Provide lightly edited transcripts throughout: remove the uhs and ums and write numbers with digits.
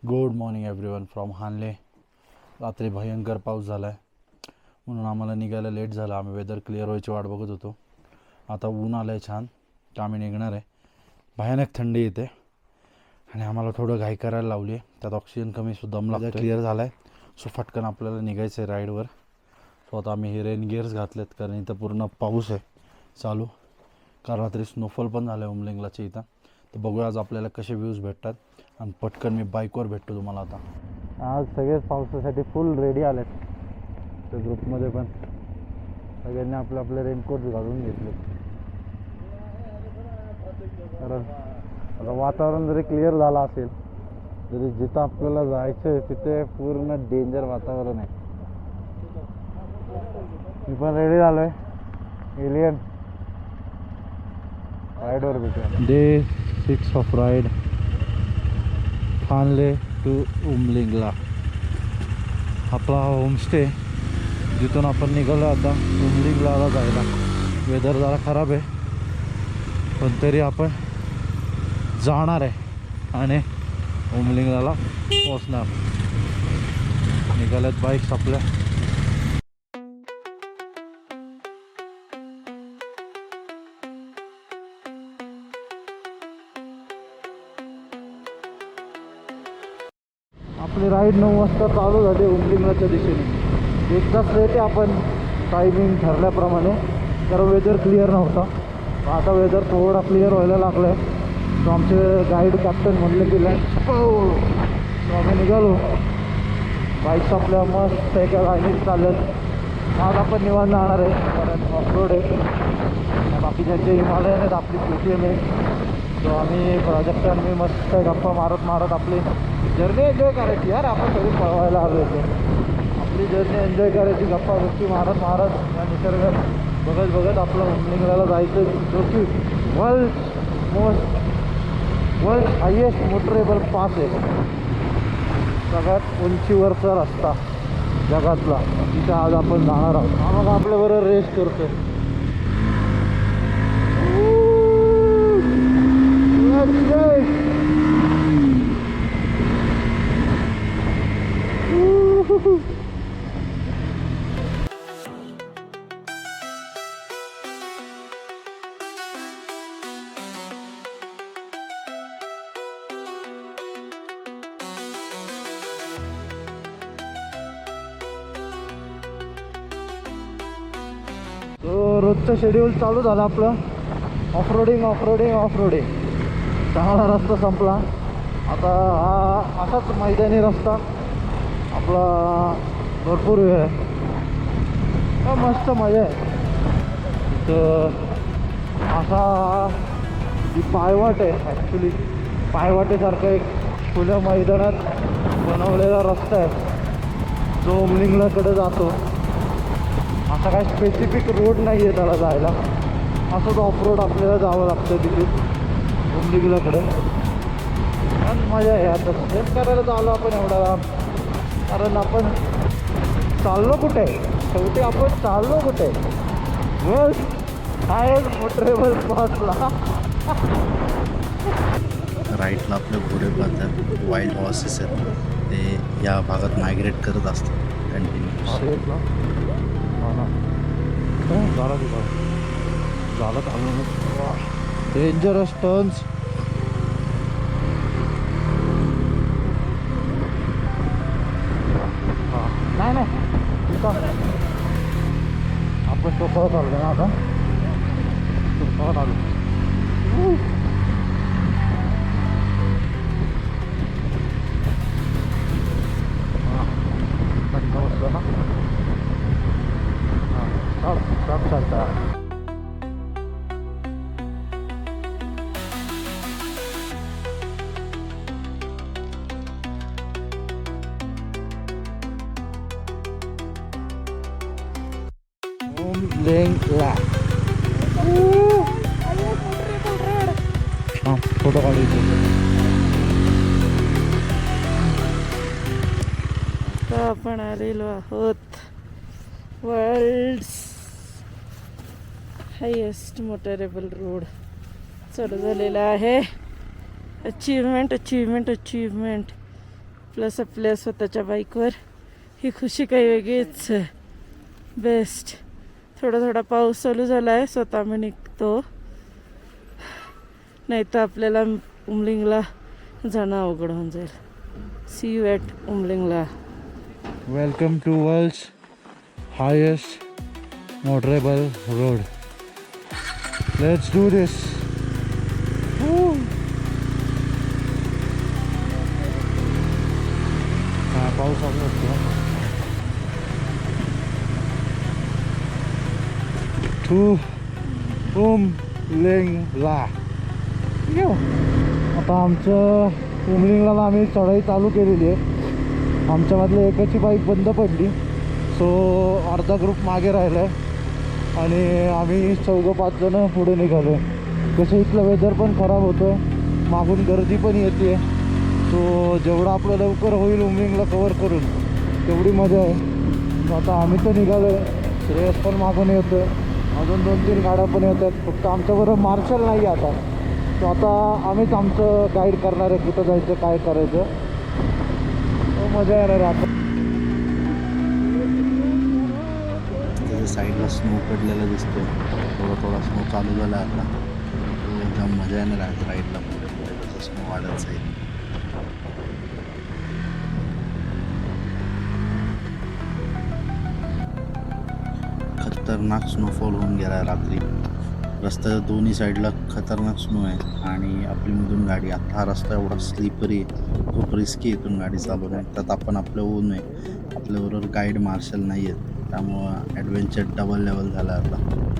Good morning everyone from हानले. रात्री भयंकर पाऊस झाला आहे म्हणून आम्हाला निघायला लेट झाला. आम्ही वेदर क्लिअर व्हायची वाट बघत होतो. आता ऊन आलं आहे छान तर आम्ही निघणार आहे. भयानक थंडी येते आणि आम्हाला थोडं घाई करायला लावली आहे. त्यात ऑक्सिजन कमी सुद्धा दम क्लिअर झाला आहे. सो फटकन आपल्याला निघायचं आहे राईडवर. सो आता आम्ही हे रेन गिअर्स घातलेत कारण इथं पूर्ण पाऊस आहे चालू. काल रात्री स्नोफॉल पण झालं आहे उमलिंगलाच्या इथं. तर बघूया आज आपल्याला कसे व्ह्यूज भेटतात आणि पटकन मी बाईकवर भेटतो तुम्हाला. आता आज सगळेच पावसासाठी फुल रेडी आलेत. त्या ग्रुपमध्ये पण सगळ्यांनी आपले आपले रेनकोट घालून घेतले कारण आता वातावरण जरी क्लिअर झालं असेल तरी जिथं आपल्याला जायचं आहे तिथे पूर्ण डेंजर वातावरण आहे. मी पण रेडी झालो आहे. एलियन राईडवर भेटूया. Day 6 of ride Hanle to Umlingla. आपला होमस्टे जिथून आपण निघालो आता उमलिंगला जायला. वेदर जरा खराब आहे पण तरी आपण जाणार आहे आणि उमलिंगला पोचणार. निघाल्यात बाईक्स आपल्या. आपली राईड 9 वाजता चालू झाली उमलिंगलाच्या दिशेने. एकदा स्ट्रेट आहे आपण टायमिंग ठरल्याप्रमाणे कारण वेदर क्लिअर नव्हता. आता वेदर थोडा क्लिअर व्हायला लागलं आहे. तो आमचे गाईड कॅप्टन म्हणले की लँड आम्ही निघालो. बाईक्स आपल्या मस्त एका गाडीत चालत. आज आपण निवांत जाणार आहे कारण ऑफरोड आहे. बाकी ज्यांचे हिमालयन आहेत आपली KTM आहे. तो आम्ही प्राजक्ता मी मस्त गप्पा मारत मारत आपली जर्नी एन्जॉय करायची. यार आपण सगळी पळवायला आलो होतो. आपली जर्नी एन्जॉय करायची गप्पा गोष्टी मारत मारत या निसर्ग बघत बघत आपलं उमलिंगला जायचं. जो की वर्ल्ड हायेस्ट मोटरेबल पास आहे. सगळ्यात उंचीवरचा रस्ता जगातला. तिथे आज आपण जाणार आहोत. हा मग आपल्याबरोबर रेस करतोय. रोजचं शेड्यूल चालू झालं आपलं. ऑफरोडिंग चांगला रस्ता संपला. आता हा असाच मैदानी रस्ता आपला भरपूर वेळ आहे. मस्त मजा आहे. तर असा ही पायवाट आहे. ॲक्च्युली पायवाटेसारखं एक खुल्या मैदानात बनवलेला रस्ता आहे जो उमलिंगलाकडे जातो. असा काही स्पेसिफिक रोड नाही आहे त्याला जायला. असंच ऑफरोड आपल्याला जावं लागतं तिथे उमलिंगलाकडे. पण मजा आहे. आता सेट करायला चाललो आपण एवढा लांब कारण आपण चाललो कुठे शेवटी आपण चाललो कुठे हायेस्ट मोटरेबल पासला. राईटला आपले घोडे पाहतात. वाईल्ड हॉर्सेस आहेत ते या भागात मायग्रेट करत असतात कंटिन्यूस. Dangerous turns. नाही आपण सोपं चालू ना आता. सोपं चालू बसलं ना. सब चालता. उमलिंगला फोटो काढायचे. आपण आलेलो आहोत वर्ल्ड्स हायेस्ट मोटरेबल रोड चालू झालेला आहे. अचीवमेंट अचीवमेंट अचीवमेंट प्लस आपल्या स्वतःच्या बाईकवर ही खुशी काही वेगळीच आहे. बेस्ट. थोडा थोडा पाऊस चालू झाला आहे, स्वतः आम्ही निघतो, नाही तर आपल्याला उमलिंगला जाणं अवघड होऊन जाईल. See you at Umlingla. Welcome to world's highest motorable road. Let's do this. हा पाऊस चालू असतो. टू उमलिंगला. आता आमचं उमलिंगला आम्ही चढाई चालू केलेली आहे. आमच्यामधल्या एकाची बाईक बंद पडली, सो अर्धा ग्रुप मागे राहिला आहे आणि आम्ही 4-5 जण पुढे निघालो आहे. कसं इथलं वेदर पण खराब होतं, मागून गर्दी पण येते, सो जेवढं आपलं लवकर होईल उमलिंगला कवर करून तेवढी मजा आहे. आता आम्ही तर निघालो आहे, श्रेयस पण मागून येतो आहे, अजून 2-3 गाड्या पण येत आहेत. फक्त आमच्याबरोबर मार्शल नाही आहे आता, तो आता आम्हीच आमचं गाईड करणार आहे कुठं जायचं काय करायचं. मजा येणार आहे आता. त्याच्या साईडला स्नो पडलेला दिसतोय, थोडा थोडा स्नो चालू झाला आता. तो एकदम मजा येणार आहे राईडला. पुढे पुढे त्याचा स्नो वाढत जाईल. खतरनाक स्नोफॉल होऊन गेला रात्री. रस्त्याच्या दोन्ही साईडला खतरनाक स्नो आहे आणि आपली मधून गाडी. आता हा रस्ता एवढा स्लिपरी आहे, खूप रिस्की इथून गाडी चालवणे. त्यात आपण आपलं ओन आहे, आपल्याबरोबर गाईड मार्शल नाही आहेत, त्यामुळं ॲडव्हेंचर डबल लेवल झाला आता.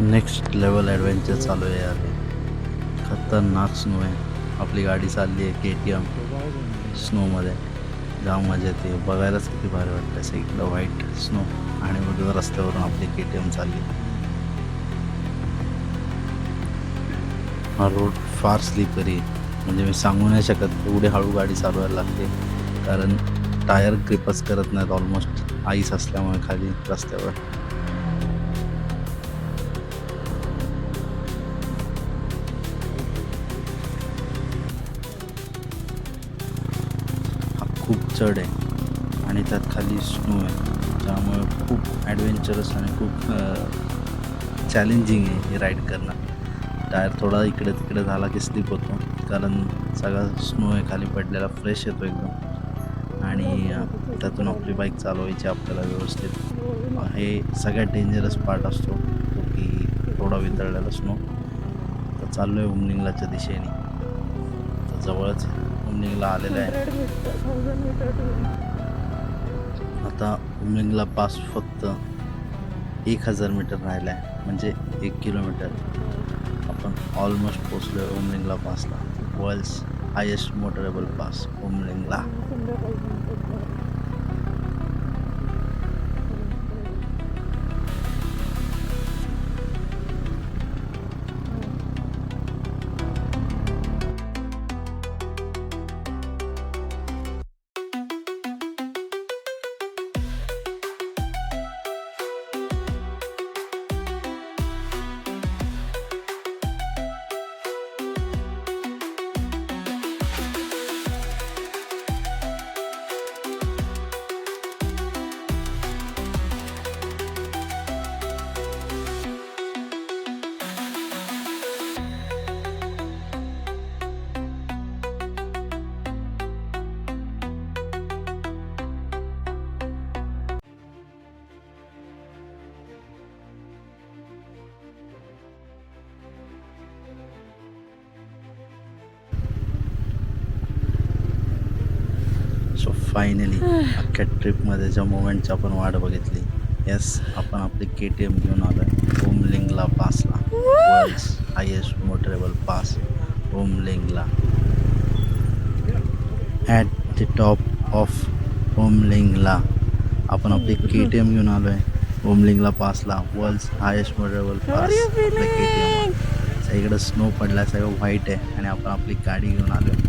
नेक्स्ट लेवल ॲडव्हेंचर चालू आहे यार. खतरनाक स्नो आहे. आपली गाडी चालली आहे KTM स्नोमध्ये. जाम मजा येते, बघायलाच किती भारी वाटतं. साईडला व्हाईट स्नो आणि मग रस्त्यावरून आपली KTM चालली. हा रोड फार स्लिपरी, म्हणजे मी सांगू नाही शकत एवढी हळू गाडी चालवायला लागते, कारण टायर ग्रिपच करत नाहीत ऑलमोस्ट, आईस असल्यामुळे खाली रस्त्यावर. खूप चढ आहे आणि त्यात खाली स्नो आहे, त्यामुळे खूप ॲडव्हेंचरस आणि खूप चॅलेंजिंग आहे हे राईड करणं. टायर थोडा इकडे तिकडे झाला की स्लिप होतो, कारण सगळा स्नो आहे खाली पडलेला, फ्रेश येतो एकदम. आणि त्यातून आपली बाईक चालवायची आपल्याला व्यवस्थित. हे सगळ्यात डेंजरस पार्ट असतो तो की थोडा वितळलेला स्नो. तर चाललो आहे उमलिंगलाच्या दिशेने. तर जवळच उमलिंगला आलेलं आहे. आता उमलिंगला पास फक्त 1000 मीटर राहिला आहे, म्हणजे 1 किलोमीटर. आपण ऑलमोस्ट पोचलो आहे उमलिंगला पासला. World's highest motorable pass Umlingla. So finally अख्ख्या ट्रिपमध्ये ज्या मोमेंटची आपण वाट बघितली, येस, आपण आपली KTM घेऊन आलो आहे उमलिंगला पासला. World's highest motorable pass Umlingla. At the top of Umlingla आपण आपले KTM घेऊन आलो आहे ओमलिंगला पासला. World highest motorable How are pass you feeling? सगळीकडे स्नो पडला, सगळं व्हाईट आहे आणि आपण आपली गाडी घेऊन आलो आहे.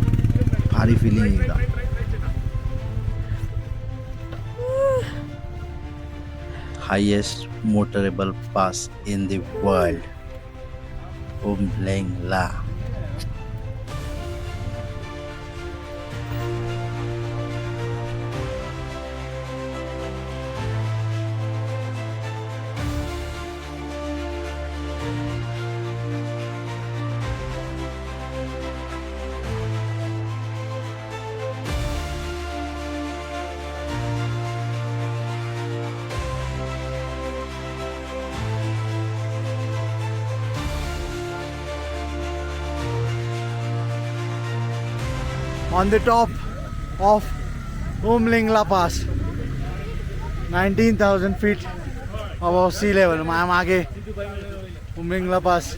भारी फिलिंग एकदम. Highest motorable pass in the world, Umlingla. On the top of Umlingla Pass, 19,000 feet above sea level. माझ्या मागे Umlingla Pass.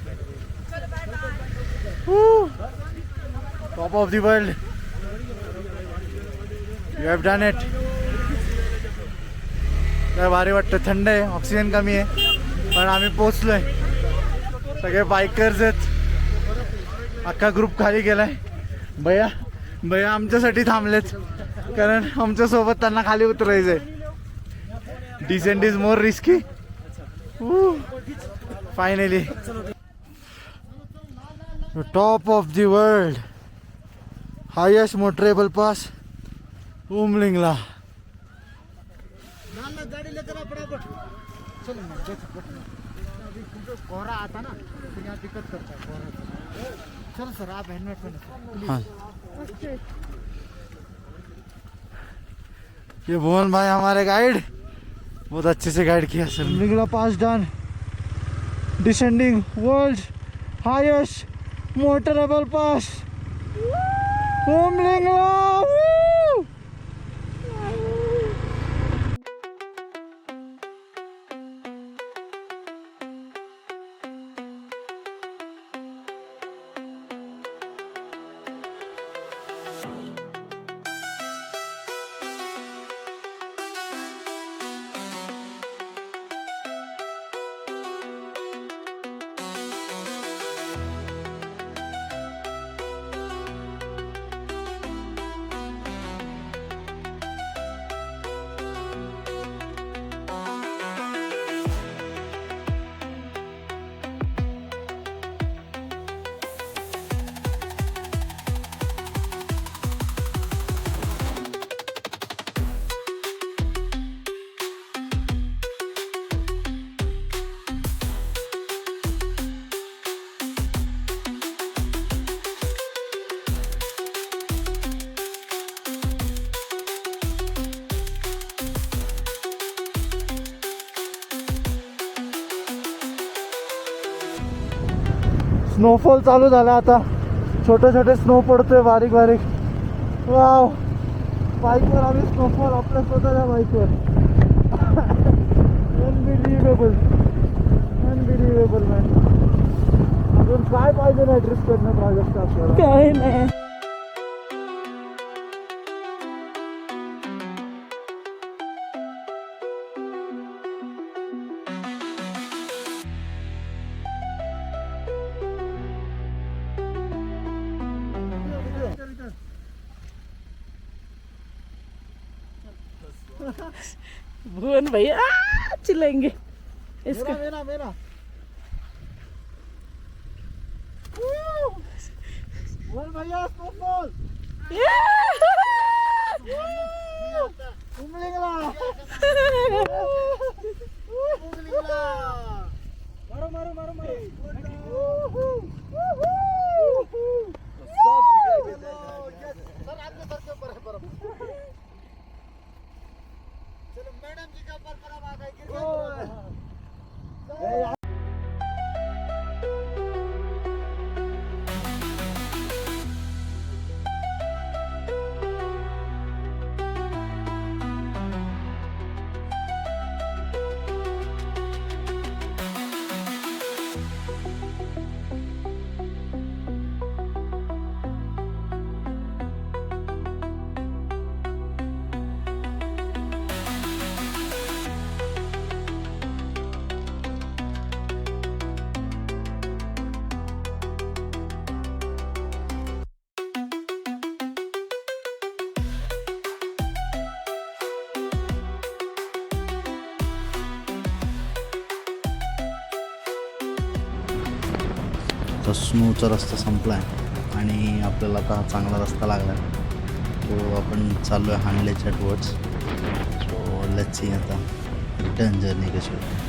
Woo! Top of the world. You have done it. काय भारी वाटतं. थंड आहे, ऑक्सिजन कमी आहे, पण आम्ही पोचलोय. सगळे बायकर्स आहेत. अख्खा ग्रुप खाली गेलाय. भैया आमच्यासाठी थांबलेत, कारण आमच्यासोबत त्यांना खाली उतरायचंय. Descent is more risky. Finally top of the world, highest motorable pass, Umlingla. कोहरा आता ना, दिक्कत करता चलो सर, आप हेलमेट पहने. हाँ, ये भुवन भाई हमारे गाइड, बहुत अच्छे से गाइड किया sir. Umlingla pass done. Descending world highest motorable pass, Umlingla. Snowfall चालू झाला आता. छोटे छोटे स्नो पडतोय, बारीक बारीक. वाव, बाईकवर आम्ही स्नोफॉल आपल्या स्वतःच्या बाईकवर. Unbelievable man. अजून काय पाहिजे नाही ट्रिप करणं प्राजक्त आपल्याला. काय नाही. भुवन भैया चिल्लाएंगे इसका. मेरा भैया स्नोफॉल. उमलिंगला. मारो. सर आपके सर के ऊपर है बर्फ. चलो मैडम जी का ऊपर बर्फ आ गई, गिर गई. आता स्नोचा रस्ता संपला आहे आणि आपल्याला आता हा चांगला रस्ता लागला आहे. तो आपण चाललो आहे हांडलेच्या टुवर्ड्स. सो लेट्स सी आता रिटर्न जर्नी कशी होते.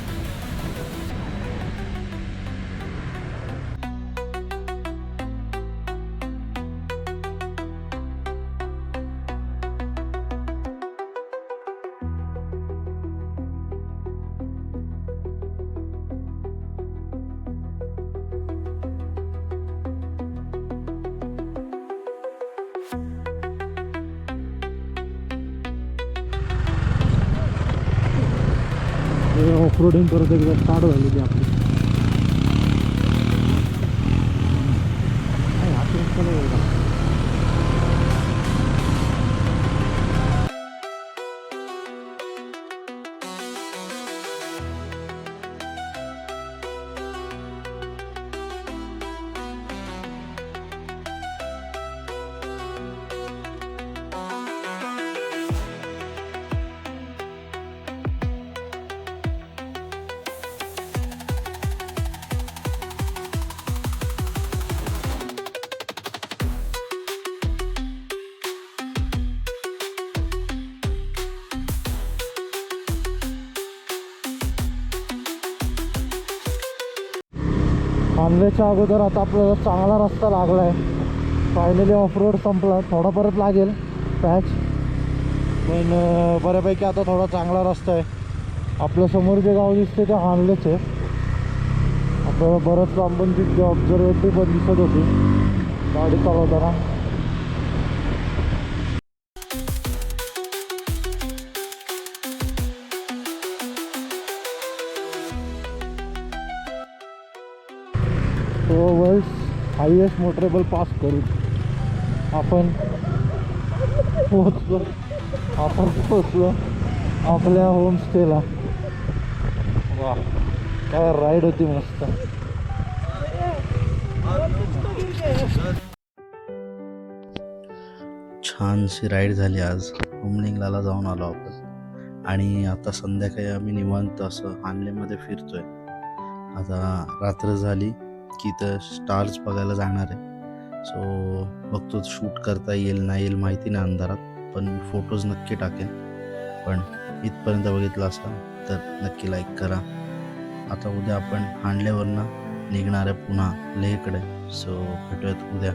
ऑफ रोडिंग परत एकदा स्टार्ट झालेली आपली. हांडल्याच्या अगोदर आता आपल्याला चांगला रस्ता लागला आहे. फायनली ऑफ रोड संपला. थोडा परत लागेल पॅच, पण बऱ्यापैकी आता थोडा चांगला रस्ता आहे. आपल्या समोर जे गाव दिसते ते हांडलेच आहे. आपल्याला बरंच लांबून तिथे ऑब्झर्वेटरी पण दिसत होती गाडी चालवताना. तो वर्ल्ड हायेस्ट मोटरेबल पास करून आपण पोहोचलो आपल्या होमस्टेला. वा, काय राईड होती मस्त. छानशी राईड झाली आज. हुमलिंगला जाऊन आलो आपण आणि आता संध्याकाळी आम्ही निवांत असं हांडलेमध्ये फिरतोय. आता रात्र झाली की तर स्टार्स बघायला जाणार आहे. सो बघतो शूट करता येईल नाही येईल माहिती नाही अंधारात, पण मी फोटोज नक्की टाकेन. पण इथपर्यंत बघितलं असाल तर नक्की लाईक करा. आता उद्या आपण हांडल्यावरनं निघणार आहे पुन्हा लेहकडे. सो भेटूयात उद्या.